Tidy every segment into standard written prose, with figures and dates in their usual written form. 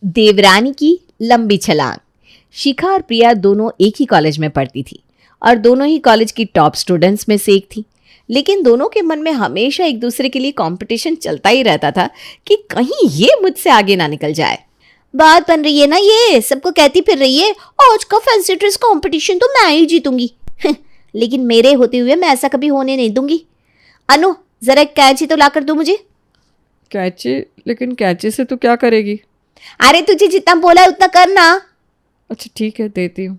देवरानी की लंबी छलांग। शिखा और प्रिया दोनों एक ही कॉलेज में पढ़ती थी और दोनों ही कॉलेज की टॉप स्टूडेंट्स में से एक थी। लेकिन दोनों के मन में हमेशा एक दूसरे के लिए कंपटीशन चलता ही रहता था कि कहीं ये मुझसे आगे ना निकल जाए। बात बन रही है ना, ये सबको कहती फिर रही है आज का फैंसी ड्रेस कंपटीशन तो मैं ही जीतूंगी। लेकिन मेरे होते हुए मैं ऐसा कभी होने नहीं दूंगी। अनु, जरा एक कैंची तो लाकर दो मुझे। कैंची? लेकिन कैंची से तो क्या करेगी? अरे तुझे जितना बोला है उतना करना। अच्छा ठीक है, देती हूँ।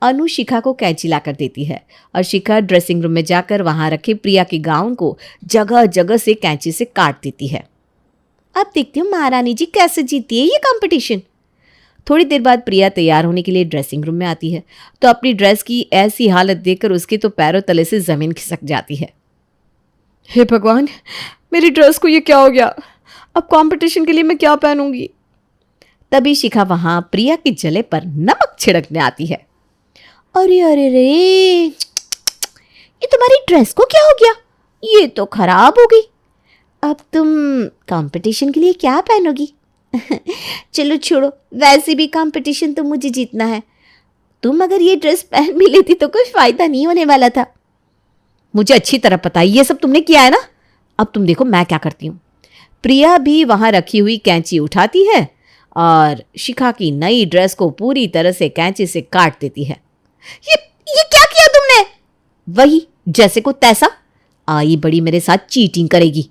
अनु शिखा को कैंची लाकर देती है और शिखा ड्रेसिंग रूम में जाकर वहां रखे प्रिया के गाउन को जगह जगह से कैंची से काट देती है। अब देखती हूँ महारानी जी कैसे जीती है ये कंपटीशन। थोड़ी देर बाद प्रिया तैयार होने के लिए ड्रेसिंग रूम में आती है तो अपनी ड्रेस की ऐसी हालत देखकर उसके तो पैरों तले से जमीन खिसक जाती है। हे भगवान, मेरी ड्रेस को ये क्या हो गया? अब कंपटीशन के लिए मैं क्या पहनूंगी? तभी शिखा वहां प्रिया के गले पर नमक छिड़कने आती है। अरे अरे रे, ये तुम्हारी ड्रेस को क्या हो गया? ये तो खराब हो गई। अब तुम कंपटीशन के लिए क्या पहनोगी? चलो छोड़ो, वैसे भी कंपटीशन तो मुझे जीतना है। तुम अगर ये ड्रेस पहन भी लेती तो कुछ फायदा नहीं होने वाला था। मुझे अच्छी तरह पता है ये सब तुमने किया है ना। अब तुम देखो मैं क्या करती हूँ। प्रिया भी वहां रखी हुई कैंची उठाती है और शिखा की नई ड्रेस को पूरी तरह से कैंची से काट देती है। ये क्या किया तुमने? वही जैसे को तैसा, आई बड़ी मेरे साथ चीटिंग करेगी।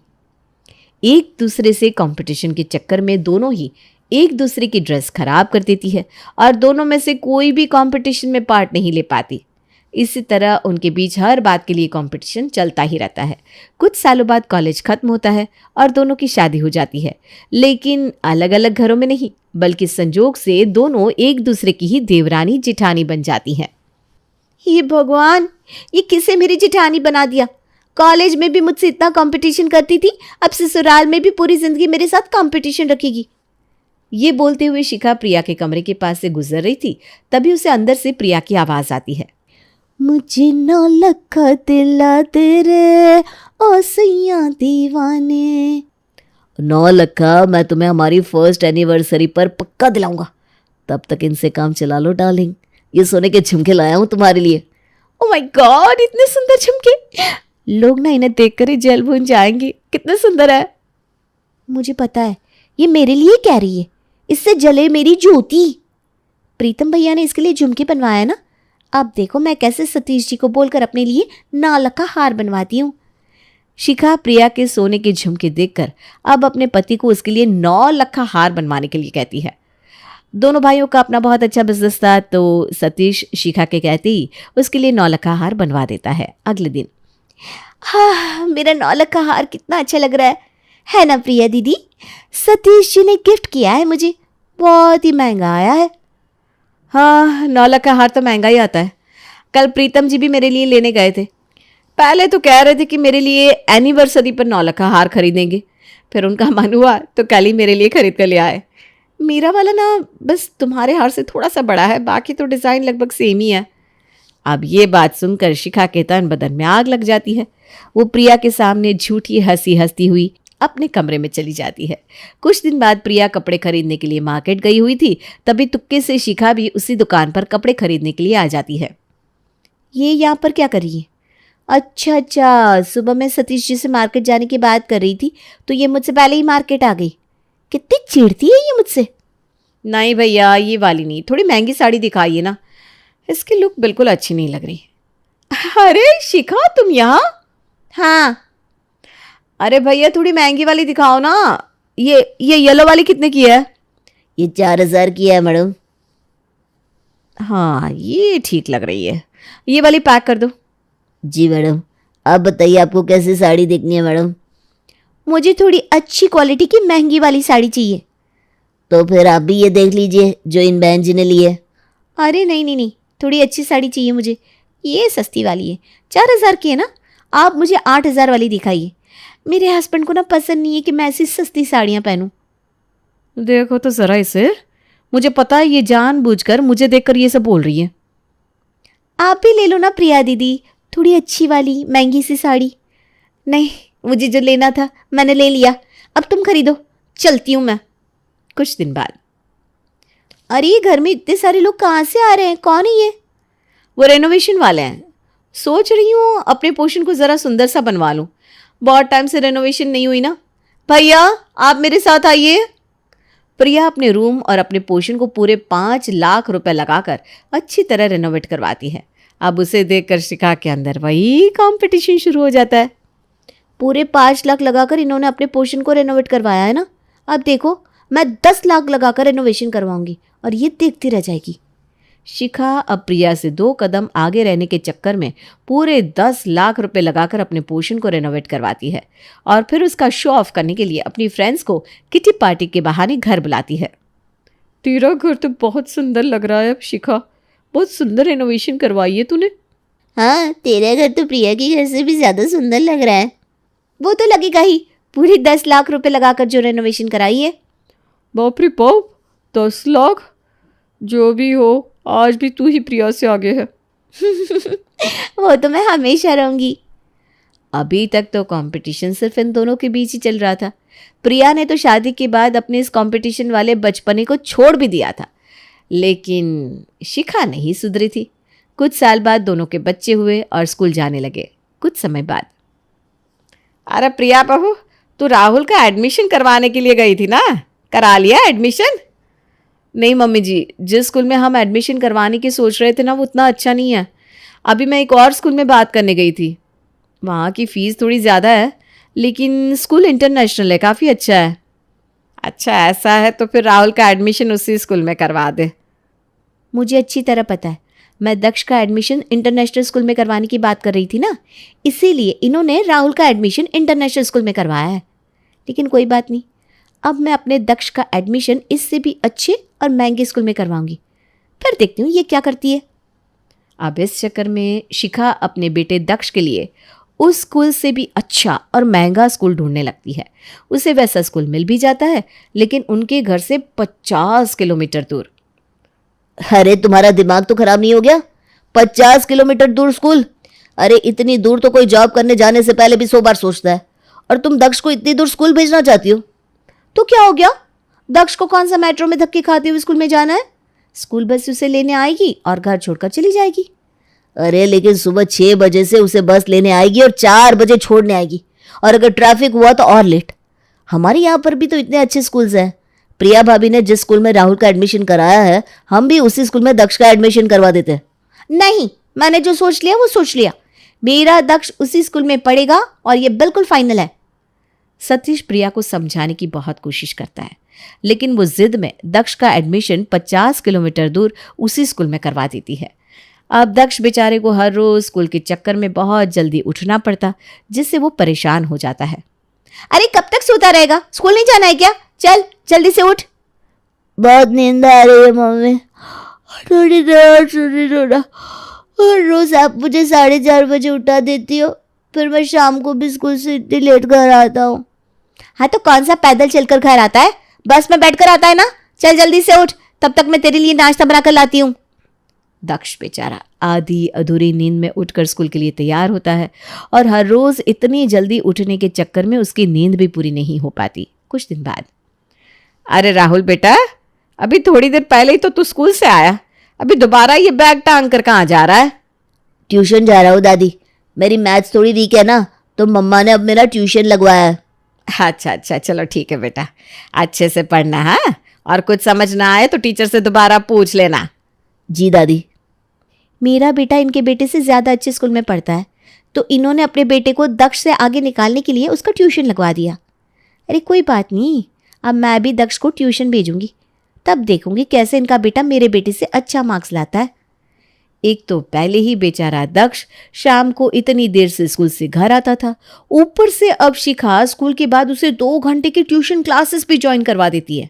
एक दूसरे से कंपटीशन के चक्कर में दोनों ही एक दूसरे की ड्रेस खराब कर देती है और दोनों में से कोई भी कंपटीशन में पार्ट नहीं ले पाती। इसी तरह उनके बीच हर बात के लिए कंपटीशन चलता ही रहता है। कुछ सालों बाद कॉलेज खत्म होता है और दोनों की शादी हो जाती है, लेकिन अलग अलग घरों में नहीं, बल्कि संजोग से दोनों एक दूसरे की ही देवरानी जिठानी बन जाती हैं। हे भगवान, ये किसे मेरी जिठानी बना दिया? कॉलेज में भी मुझसे इतना कंपटीशन करती थी, अब ससुराल में भी पूरी जिंदगी मेरे साथ कंपटीशन रखेगी। ये बोलते हुए शिखा प्रिया के कमरे के पास से गुजर रही थी, तभी उसे अंदर से प्रिया की आवाज आती है। मुझे 9 लाख दिला तेरे ओ सैया दीवाने। 9 लाख मैं तुम्हें हमारी फर्स्ट एनिवर्सरी पर पक्का दिलाऊंगा। तब तक इनसे काम चला लो डार्लिंग। ये सोने के झुमके लाया हूं तुम्हारे लिए। ओ माय गॉड, इतने सुंदर झुमके! लोग ना इन्हें देखकर ही जेल भून जाएंगे। कितने सुंदर है। मुझे पता है ये मेरे लिए कह रही है, इससे जले मेरी ज्योति। प्रीतम भैया ने इसके लिए झुमके बनवाया ना। अब देखो मैं कैसे सतीश जी को बोलकर अपने लिए 9 लाख का हार बनवाती हूँ। शिखा प्रिया के सोने के झुमके देखकर अब अपने पति को उसके लिए 9 लाख का हार बनवाने के लिए कहती है। दोनों भाइयों का अपना बहुत अच्छा बिजनेस था, तो सतीश शिखा के कहते ही उसके लिए 9 लाख का हार बनवा देता है। अगले दिन, हाँ मेरा 9 लाख का हार कितना अच्छा लग रहा है ना प्रिया दीदी? सतीश जी ने गिफ्ट किया है मुझे, बहुत ही महंगा आया है। हाँ 9 लाख का हार तो महंगा ही आता है। कल प्रीतम जी भी मेरे लिए लेने गए थे। पहले तो कह रहे थे कि मेरे लिए एनिवर्सरी पर 9 लाख का हार खरीदेंगे, फिर उनका मन हुआ तो कल ही मेरे लिए खरीद कर ले आए। मेरा वाला ना बस तुम्हारे हार से थोड़ा सा बड़ा है, बाकी तो डिज़ाइन लगभग सेम ही है। अब ये बात सुनकर शिखा के तन बदन में आग लग जाती है। वो प्रिया के सामने झूठी हंसी हंसती हुई अपने कमरे में चली जाती है। कुछ दिन बाद प्रिया कपड़े खरीदने के लिए मार्केट गई हुई थी, तभी तुक्के से शिखा भी उसी दुकान पर कपड़े खरीदने के लिए आ जाती है। ये यहाँ पर क्या कर रही है? अच्छा, सुबह मैं सतीश जी से मार्केट जाने की बात कर रही थी तो ये मुझसे पहले ही मार्केट आ गई। कितनी चिढ़ती है ये मुझसे। नहीं भैया, ये वाली नहीं, थोड़ी महंगी साड़ी दिखाइए ना, इसकी लुक बिल्कुल अच्छी नहीं लग रही। अरे शिखा तुम यहाँ? हाँ। अरे भैया थोड़ी महंगी वाली दिखाओ ना। ये येलो वाली कितने की है? ये 4000 की है मैडम। हाँ ये ठीक लग रही है, ये वाली पैक कर दो। जी मैडम। आप बताइए आपको कैसी साड़ी देखनी है मैडम? मुझे थोड़ी अच्छी क्वालिटी की महंगी वाली साड़ी चाहिए। तो फिर आप भी ये देख लीजिए जो इन बहन जी ने ली है। अरे नहीं, थोड़ी अच्छी साड़ी चाहिए मुझे। ये सस्ती वाली है, 4000 की है ना। आप मुझे 8000 वाली दिखाइए। मेरे हस्बैंड को ना पसंद नहीं है कि मैं ऐसी सस्ती साड़ियाँ पहनूं। देखो तो ज़रा इसे, मुझे पता है ये जानबूझकर मुझे देखकर ये सब बोल रही है। आप भी ले लो ना प्रिया दीदी, थोड़ी अच्छी वाली महंगी सी साड़ी। नहीं, मुझे जो लेना था मैंने ले लिया, अब तुम खरीदो, चलती हूँ मैं। कुछ दिन बाद अरे ये घर में इतने सारे लोग कहाँ से आ रहे हैं, कौन है ये? वो रेनोवेशन वाले हैं। सोच रही हूँ अपने पोर्शन को ज़रा सुंदर सा बनवा लूँ, बहुत टाइम से रेनोवेशन नहीं हुई ना। भैया आप मेरे साथ आइए। प्रिया अपने रूम और अपने पोर्शन को पूरे 5 लाख रुपए लगाकर अच्छी तरह रेनोवेट करवाती है। अब उसे देखकर शिखा के अंदर वही कंपटीशन शुरू हो जाता है। पूरे 5 लाख लगाकर इन्होंने अपने पोर्शन को रेनोवेट करवाया है ना, अब देखो मैं 10 लाख लगाकर रेनोवेशन करवाऊंगी और ये देखती रह जाएगी। शिखा अब प्रिया से 2 कदम आगे रहने के चक्कर में पूरे 10 लाख रुपए लगाकर अपने पोर्शन को रेनोवेट करवाती है और फिर उसका शो ऑफ करने के लिए अपनी फ्रेंड्स को किटी पार्टी के बहाने घर बुलाती है। तेरा घर तो बहुत सुंदर लग रहा है शिखा, बहुत सुंदर रेनोवेशन करवाई है तूने। हाँ, तेरा घर तो प्रिया के घर से भी ज़्यादा सुंदर लग रहा है। वो तो लगेगा ही, पूरे 10 लाख रुपए लगाकर जो रेनोवेशन कराई है। बाप रे बाप, 10 लाख! जो भी हो, आज भी तू ही प्रिया से आगे है। वो तो मैं हमेशा रहूंगी। अभी तक तो कंपटीशन सिर्फ इन दोनों के बीच ही चल रहा था। प्रिया ने तो शादी के बाद अपने इस कंपटीशन वाले बचपने को छोड़ भी दिया था, लेकिन शिखा नहीं सुधरी थी। कुछ साल बाद दोनों के बच्चे हुए और स्कूल जाने लगे। कुछ समय बाद, अरे प्रिया बहू, तू राहुल का एडमिशन करवाने के लिए गई थी ना, करा लिया एडमिशन? नहीं मम्मी जी, जिस स्कूल में हम एडमिशन करवाने की सोच रहे थे ना, वो उतना अच्छा नहीं है। अभी मैं एक और स्कूल में बात करने गई थी, वहाँ की फ़ीस थोड़ी ज़्यादा है, लेकिन स्कूल इंटरनेशनल है, काफ़ी अच्छा है। अच्छा ऐसा है तो फिर राहुल का एडमिशन उसी स्कूल में करवा दे। मुझे अच्छी तरह पता है, मैं दक्ष का एडमिशन इंटरनेशनल स्कूल में करवाने की बात कर रही थी ना, इसीलिए इन्होंने राहुल का एडमिशन इंटरनेशनल स्कूल में करवाया है। लेकिन कोई बात नहीं, अब मैं अपने दक्ष का एडमिशन इससे भी अच्छे और महंगे स्कूल में करवाऊंगी। फिर देखती हूँ ये क्या करती है। अब इस चक्कर में शिखा अपने बेटे दक्ष के लिए उस स्कूल से भी अच्छा और महंगा स्कूल ढूंढने लगती है। उसे वैसा स्कूल मिल भी जाता है, लेकिन उनके घर से 50 किलोमीटर दूर। अरे तुम्हारा दिमाग तो खराब नहीं हो गया? 50 किलोमीटर दूर स्कूल? अरे इतनी दूर तो कोई जॉब करने जाने से पहले भी 100 बार सोचता है, और तुम दक्ष को इतनी दूर स्कूल भेजना चाहती हो? तो क्या हो गया, दक्ष को कौन सा मेट्रो में धक्के खाते हुए स्कूल में जाना है? स्कूल बस उसे लेने आएगी और घर छोड़कर चली जाएगी। अरे लेकिन सुबह 6 बजे से उसे बस लेने आएगी और 4 बजे छोड़ने आएगी, और अगर ट्रैफिक हुआ तो और लेट। हमारे यहाँ पर भी तो इतने अच्छे स्कूल्स हैं। प्रिया भाभी ने जिस स्कूल में राहुल का एडमिशन कराया है, हम भी उसी स्कूल में दक्ष का एडमिशन करवा देते हैं। नहीं, मैंने जो सोच लिया वो सोच लिया। मेरा दक्ष उसी स्कूल में पढ़ेगा और ये बिल्कुल फाइनल है। सतीश प्रिया को समझाने की बहुत कोशिश करता है, लेकिन वो जिद में दक्ष का एडमिशन 50 किलोमीटर दूर उसी स्कूल में करवा देती है। अब दक्ष बेचारे को हर रोज स्कूल के चक्कर में बहुत जल्दी उठना पड़ता, जिससे वो परेशान हो जाता है। अरे कब तक सोता रहेगा, स्कूल नहीं जाना है क्या? चल जल्दी से उठ। बहुत नींद आ रही है मम्मी, थोड़ी देर और सोने दो ना। और रोज आप मुझे 4:30 बजे उठा देती हो, फिर मैं शाम को भी स्कूल से इतनी लेट घर आता हूँ। हाँ तो कौन सा पैदल चलकर घर आता है, बस में बैठकर आता है ना। चल जल्दी से उठ, तब तक मैं तेरे लिए नाश्ता बनाकर लाती हूँ। दक्ष बेचारा आधी अधूरी नींद में उठकर स्कूल के लिए तैयार होता है, और हर रोज इतनी जल्दी उठने के चक्कर में उसकी नींद भी पूरी नहीं हो पाती। कुछ दिन बाद, अरे राहुल बेटा, अभी थोड़ी देर पहले ही तो तू स्कूल से आया, अभी दोबारा ये बैग टांग कर कहाँ जा रहा है? ट्यूशन जा रहा हूँ दादी, मेरी मैथ्स थोड़ी वीक है ना, तो मम्मा ने अब मेरा ट्यूशन लगवाया है। अच्छा अच्छा, चलो ठीक है बेटा, अच्छे से पढ़ना। हाँ, और कुछ समझ ना आए तो टीचर से दोबारा पूछ लेना। जी दादी। मेरा बेटा इनके बेटे से ज़्यादा अच्छे स्कूल में पढ़ता है, तो इन्होंने अपने बेटे को दक्ष से आगे निकालने के लिए उसका ट्यूशन लगवा दिया। अरे कोई बात नहीं, अब मैं भी दक्ष को ट्यूशन भेजूंगी, तब देखूंगी कैसे इनका बेटा मेरे बेटे से अच्छा मार्क्स लाता है। एक तो पहले ही बेचारा दक्ष शाम को इतनी देर से स्कूल से घर आता था, ऊपर से अब शिखा स्कूल के बाद उसे 2 घंटे की ट्यूशन क्लासेस भी ज्वाइन करवा देती है।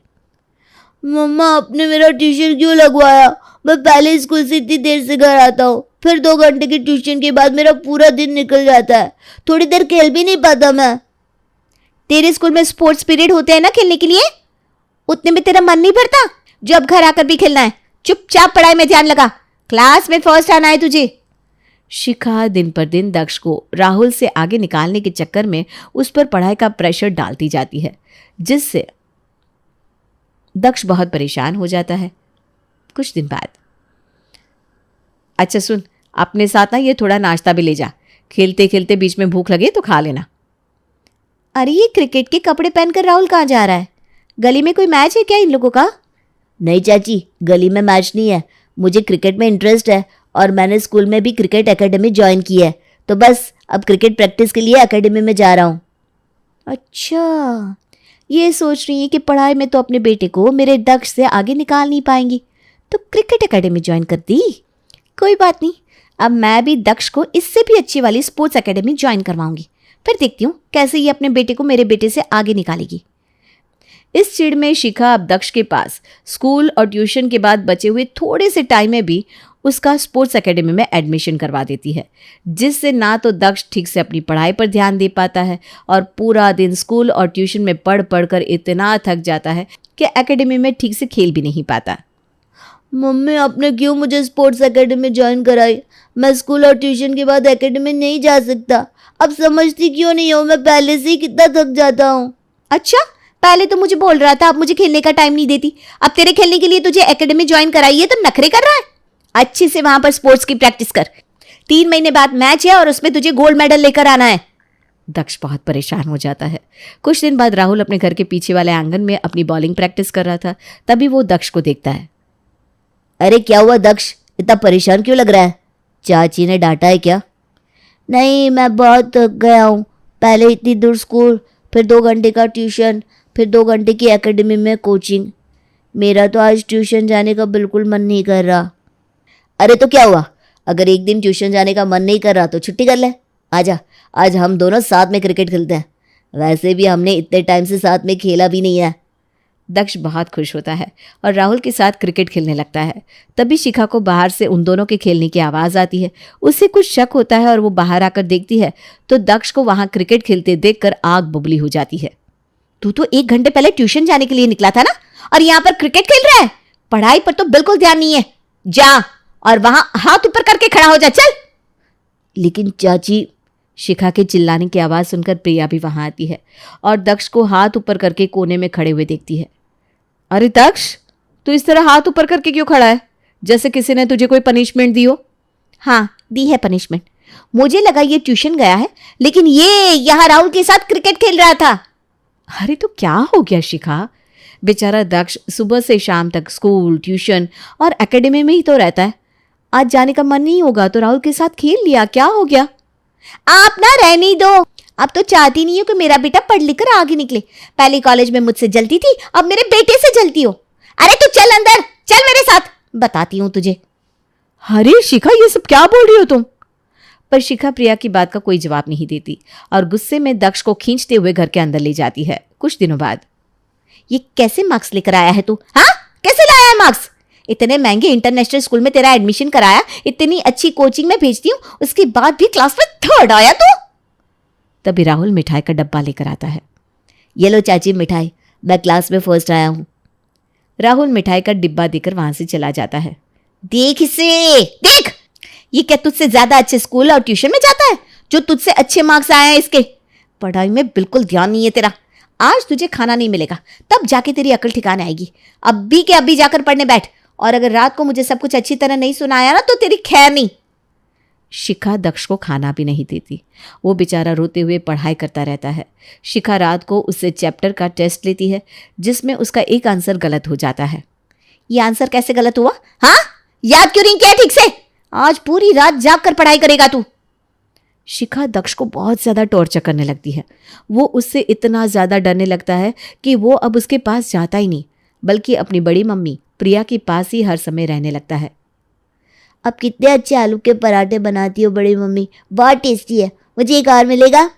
मम्मा आपने मेरा ट्यूशन क्यों लगवाया? मैं पहले स्कूल से इतनी देर से घर आता हूँ, फिर 2 घंटे की ट्यूशन के बाद मेरा पूरा दिन निकल जाता है, थोड़ी देर खेल भी नहीं पाता मैं। तेरे स्कूल में स्पोर्ट्स पीरियड होते हैं ना खेलने के लिए, उतने में तेरा मन नहीं भरता जो अब घर आकर भी खेलना है? चुपचाप पढ़ाई में ध्यान लगा, क्लास में फर्स्ट आना है तुझे। शिखा दिन पर दिन दक्ष को राहुल से आगे निकालने के चक्कर में उस पर पढ़ाई का प्रेशर डालती जाती है, जिससे दक्ष बहुत परेशान हो जाता है। कुछ दिन बाद, अच्छा सुन, अपने साथ ना ये थोड़ा नाश्ता भी ले जा, खेलते खेलते बीच में भूख लगे तो खा लेना। अरे ये क्रिकेट के कपड़े पहनकर राहुल कहाँ जा रहा है? गली में कोई मैच है क्या इन लोगों का? नहीं चाची, गली में मैच नहीं है। मुझे क्रिकेट में इंटरेस्ट है और मैंने स्कूल में भी क्रिकेट एकेडमी ज्वाइन की है, तो बस अब क्रिकेट प्रैक्टिस के लिए एकेडमी में जा रहा हूँ। अच्छा, ये सोच रही है कि पढ़ाई में तो अपने बेटे को मेरे दक्ष से आगे निकाल नहीं पाएंगी, तो क्रिकेट एकेडमी ज्वाइन कर दी। कोई बात नहीं, अब मैं भी दक्ष को इससे भी अच्छी वाली स्पोर्ट्स एकेडमी ज्वाइन करवाऊंगी। फिर देखती हूँ कैसे ये अपने बेटे को मेरे बेटे से आगे निकालेगी। इस चिढ़ में शिखा अब दक्ष के पास स्कूल और ट्यूशन के बाद बचे हुए थोड़े से टाइम में भी उसका स्पोर्ट्स एकेडमी में एडमिशन करवा देती है, जिससे ना तो दक्ष ठीक से अपनी पढ़ाई पर ध्यान दे पाता है और पूरा दिन स्कूल और ट्यूशन में पढ़ पढ़ कर इतना थक जाता है कि एकेडमी में ठीक से खेल भी नहीं पाता। मम्मी, आपने क्यों मुझे स्पोर्ट्स एकेडमी ज्वाइन कराई? मैं स्कूल और ट्यूशन के बाद एकेडमी नहीं जा सकता। अब समझती क्यों नहीं हो? मैं पहले से ही कितना थक जाता हूँ। अच्छा, पहले तो मुझे बोल रहा था अब मुझे खेलने का टाइम नहीं देती, अब तेरे खेलने के लिए तुझे एकेडमी ज्वाइन कराई है तो नखरे कर रहा है। अच्छे से वहां पर स्पोर्ट्स की प्रैक्टिस कर, 3 महीने बाद मैच है और उसमें तुझे गोल्ड मेडल लेकर आना है। दक्ष बहुत परेशान हो जाता है। कुछ दिन बाद राहुल अपने घर के पीछे वाले आंगन में अपनी बॉलिंग प्रैक्टिस कर रहा था, तभी वो दक्ष को देखता है। अरे क्या हुआ दक्ष, इतना परेशान क्यों लग रहा है? चाची ने डांटा है क्या? नहीं, मैं बहुत थक गया हूँ। पहले इतनी दूर स्कूल, फिर 2 घंटे का ट्यूशन, फिर 2 घंटे की एकेडमी में कोचिंग। मेरा तो आज ट्यूशन जाने का बिल्कुल मन नहीं कर रहा। अरे तो क्या हुआ, अगर एक दिन ट्यूशन जाने का मन नहीं कर रहा तो छुट्टी कर ले। आजा, आज हम दोनों साथ में क्रिकेट खेलते हैं। वैसे भी हमने इतने टाइम से साथ में खेला भी नहीं है। दक्ष बहुत खुश होता है और राहुल के साथ क्रिकेट खेलने लगता है। तभी शिखा को बाहर से उन दोनों के खेलने की आवाज़ आती है। उसे कुछ शक होता है और वो बाहर आकर देखती है तो दक्ष को वहाँ क्रिकेट खेलते देखकर आग बुबली हो जाती है। तू तो 1 घंटे पहले ट्यूशन जाने के लिए निकला था ना, और यहाँ पर क्रिकेट खेल रहा है? पढ़ाई पर तो बिल्कुल ध्यान नहीं है। जा और वहां हाथ ऊपर करके खड़ा हो जा, चल। लेकिन चाची, शिखा के चिल्लाने की आवाज़ सुनकर प्रिया भी वहां आती है और दक्ष को हाथ ऊपर करके कोने में खड़े हुए देखती है। अरे दक्ष, तू इस तरह हाथ ऊपर करके क्यों खड़ा है, जैसे किसी ने तुझे कोई पनिशमेंट दी हो? हाँ, दी है पनिशमेंट। मुझे लगा ये ट्यूशन गया है, लेकिन ये यहाँ राहुल के साथ क्रिकेट खेल रहा था। अरे तो क्या हो गया शिखा, बेचारा दक्ष सुबह से शाम तक स्कूल, ट्यूशन और एकेडमी में ही तो रहता है। आज जाने का मन नहीं होगा तो राहुल के साथ खेल लिया, क्या हो गया? आप ना रहने दो, अब तो चाहती नहीं हो कि मेरा बेटा पढ़ लिख कर आगे निकले। पहले कॉलेज में मुझसे जलती थी, अब मेरे बेटे से जलती हो। अरे तू चल अंदर, चल मेरे साथ, बताती हूँ तुझे। अरे शिखा, ये सब क्या बोल रही हो तुम? पर शिखा प्रिया की बात का कोई जवाब नहीं देती और गुस्से में दक्ष को खींचते हुए घर के अंदर ले जाती है। कुछ दिनों बाद, ये कैसे मार्क्स लेकर आया है तू? हाँ, कैसे लाया है मार्क्स? इतने महंगे इंटरनेशनल स्कूल में तेरा एडमिशन कराया, इतनी अच्छी कोचिंग में भेजती हूँ, उसके बाद भी क्लास में 3rd आया तू। तभी राहुल मिठाई का डब्बा लेकर आता है। ये लो चाची मिठाई, मैं क्लास में फर्स्ट आया हूँ। राहुल मिठाई का डिब्बा देकर वहां से चला जाता है। देख इसे, देख, ये क्या तुझसे ज्यादा अच्छे स्कूल और ट्यूशन में जाता है जो तुझसे अच्छे मार्क्स आए हैं इसके? पढ़ाई में बिल्कुल ध्यान नहीं है तेरा। आज तुझे खाना नहीं मिलेगा, तब जाके तेरी अकल ठिकाने आएगी। अभी के अभी जाकर पढ़ने बैठ, और अगर रात को मुझे सब कुछ अच्छी तरह नहीं सुनाया ना तो तेरी खैर नहीं। शिखा दक्ष को खाना भी नहीं देती, वो बेचारा रोते हुए पढ़ाई करता रहता है। शिखा रात को उससे चैप्टर का टेस्ट लेती है, जिसमें उसका एक आंसर गलत हो जाता है। ये आंसर कैसे गलत हुआ? हाँ, याद क्यों नहीं किया ठीक से? आज पूरी रात जाग कर पढ़ाई करेगा तू। शिखा दक्ष को बहुत ज़्यादा टॉर्चर करने लगती है। वो उससे इतना ज़्यादा डरने लगता है कि वो अब उसके पास जाता ही नहीं, बल्कि अपनी बड़ी मम्मी प्रिया के पास ही हर समय रहने लगता है। अब कितने अच्छे आलू के पराठे बनाती हो बड़ी मम्मी, बहुत टेस्टी है। मुझे एक और मिलेगा?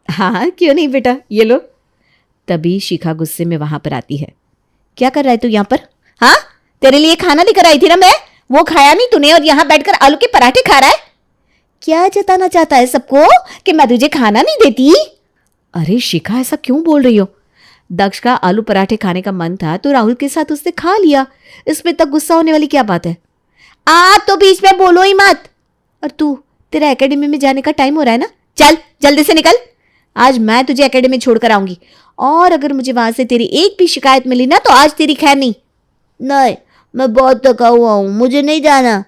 हाँ, क्यों नहीं बेटा, ये लो। तभी शिखा गुस्से में वहां पर आती है। क्या कर रहा है तू यहाँ पर? हाँ, तेरे लिए खाना लेकर आई थी ना मैं, वो खाया नहीं तूने और यहाँ बैठकर आलू के पराठे खा रहा है। क्या जताना चाहता है सबको कि मैं तुझे खाना नहीं देती? अरे शिखा, ऐसा क्यों बोल रही हो? दक्ष का आलू पराठे खाने का मन था तो राहुल के साथ उसने खा लिया, इसमें तक गुस्सा होने वाली क्या बात है? तो बीच में बोलो ही मत। और तू, तेरा एकेडमी में जाने का टाइम हो रहा है ना, चल जल्दी से निकल। आज मैं तुझे एकेडमी छोड़कर आऊंगी, और अगर मुझे वहां से तेरी एक भी शिकायत मिली ना तो आज तेरी खैर नहीं। नहीं, मैं बहुत थका हुआ हूँ, मुझे नहीं जाना।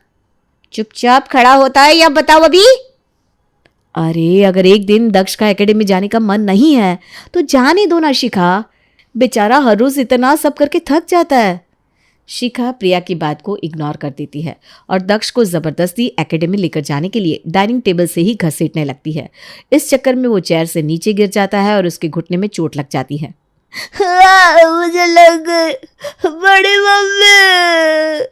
चुपचाप खड़ा होता है या बताओ अभी। अरे अगर एक दिन दक्ष का एकेडमी जाने का मन नहीं है तो जाने दो ना शिखा, बेचारा हर रोज इतना सब करके थक जाता है। शिखा प्रिया की बात को इग्नोर कर देती है और दक्ष को जबरदस्ती एकेडमी लेकर जाने के लिए डाइनिंग टेबल से ही घसीटने लगती है। इस चक्कर में वो चेयर से नीचे गिर जाता है और उसके घुटने में चोट लग जाती है। मुझे लग गई, बड़ी मम्मी।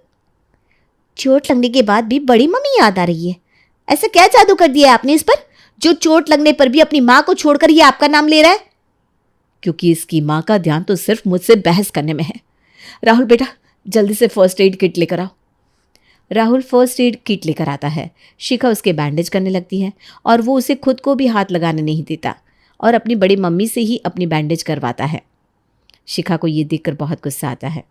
चोट लगने के बाद भी बड़ी मम्मी याद आ रही है। ऐसा क्या जादू कर दिया है आपने इस पर, जो चोट लगने पर भी अपनी माँ को छोड़कर ये आपका नाम ले रहा है? क्योंकि इसकी माँ का ध्यान तो सिर्फ मुझसे बहस करने में है। राहुल बेटा जल्दी से फर्स्ट एड किट लेकर आओ। राहुल फर्स्ट एड किट लेकर आता है। शिखा उसके बैंडेज करने लगती है और वो उसे खुद को भी हाथ लगाने नहीं देता और अपनी बड़ी मम्मी से ही अपनी बैंडेज करवाता है। शिखा को ये देखकर बहुत गुस्सा आता है।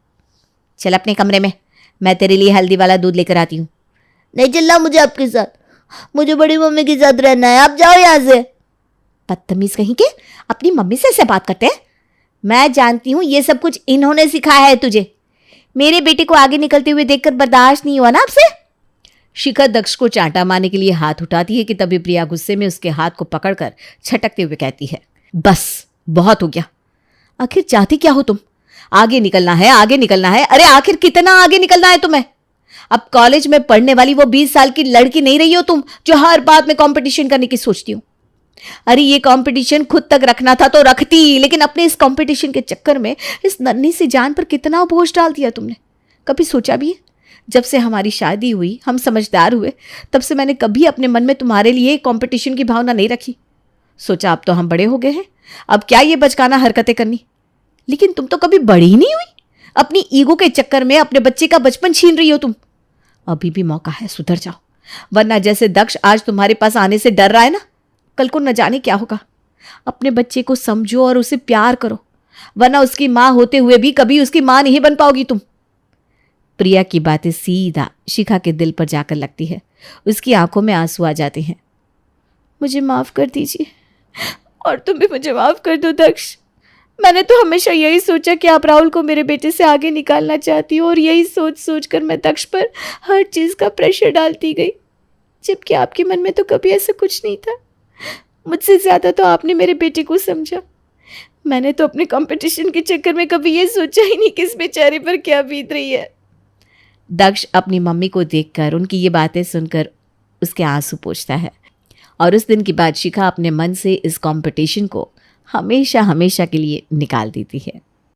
चल अपने कमरे में, मैं तेरे लिए हल्दी वाला दूध लेकर आती हूँ। नहीं चलना मुझे आपके साथ, मुझे बड़ी मम्मी के साथ रहना है, आप जाओ यहाँ से। बदतमीज कहीं के, अपनी मम्मी से ऐसे बात करते हैं? मैं जानती हूँ ये सब कुछ इन्होंने सिखाया है तुझे। मेरे बेटे को आगे निकलते हुए देखकर बर्दाश्त नहीं हुआ ना आपसे। शिखा दक्ष को चांटा मारने के लिए हाथ उठाती है कि तभी प्रिया गुस्से में उसके हाथ को पकड़कर छटकते हुए कहती है, बस बहुत हो गया। आखिर चाहती क्या हो तुम? आगे निकलना है, आगे निकलना है। अरे आखिर कितना आगे निकलना है तुम्हें? अब कॉलेज में पढ़ने वाली वो 20 साल की लड़की नहीं रही हो तुम, जो हर बात में कंपटीशन करने की सोचती हो। अरे ये कंपटीशन खुद तक रखना था तो रखती, लेकिन अपने इस कंपटीशन के चक्कर में इस नन्ही सी जान पर कितना बोझ डाल दिया तुमने। कभी सोचा भी है? जब से हमारी शादी हुई, हम समझदार हुए, तब से मैंने कभी अपने मन में तुम्हारे लिए कंपटीशन की भावना नहीं रखी। सोचा अब तो हम बड़े हो गए हैं, अब क्या ये बचकाना हरकतें करनी। लेकिन तुम तो कभी बड़ी ही नहीं हुई। अपनी ईगो के चक्कर में अपने बच्चे का बचपन छीन रही हो तुम। अभी भी मौका है, सुधर जाओ, वरना जैसे दक्ष आज तुम्हारे पास आने से डर रहा है ना, कल को न जाने क्या होगा। अपने बच्चे को समझो और उसे प्यार करो, वरना उसकी माँ होते हुए भी कभी उसकी माँ नहीं बन पाओगी तुम। प्रिया की बातें सीधा शिखा के दिल पर जाकर लगती है। उसकी आंखों में आंसू आ जाते हैं। मुझे माफ कर दीजिए और तुम भी मुझे माफ कर दो दक्ष। मैंने तो हमेशा यही सोचा कि आप राहुल को मेरे बेटे से आगे निकालना चाहती हो, और यही सोच सोच कर मैं दक्ष पर हर चीज़ का प्रेशर डालती गई, जबकि आपके मन में तो कभी ऐसा कुछ नहीं था। मुझसे ज़्यादा तो आपने मेरे बेटे को समझा। मैंने तो अपने कंपटीशन के चक्कर में कभी ये सोचा ही नहीं कि इस बेचारे पर क्या बीत रही है। दक्ष अपनी मम्मी को देखकर, उनकी ये बातें सुनकर उसके आंसू पोंछता है और उस दिन के बाद शिखा अपने मन से इस कंपटीशन को हमेशा हमेशा के लिए निकाल देती है।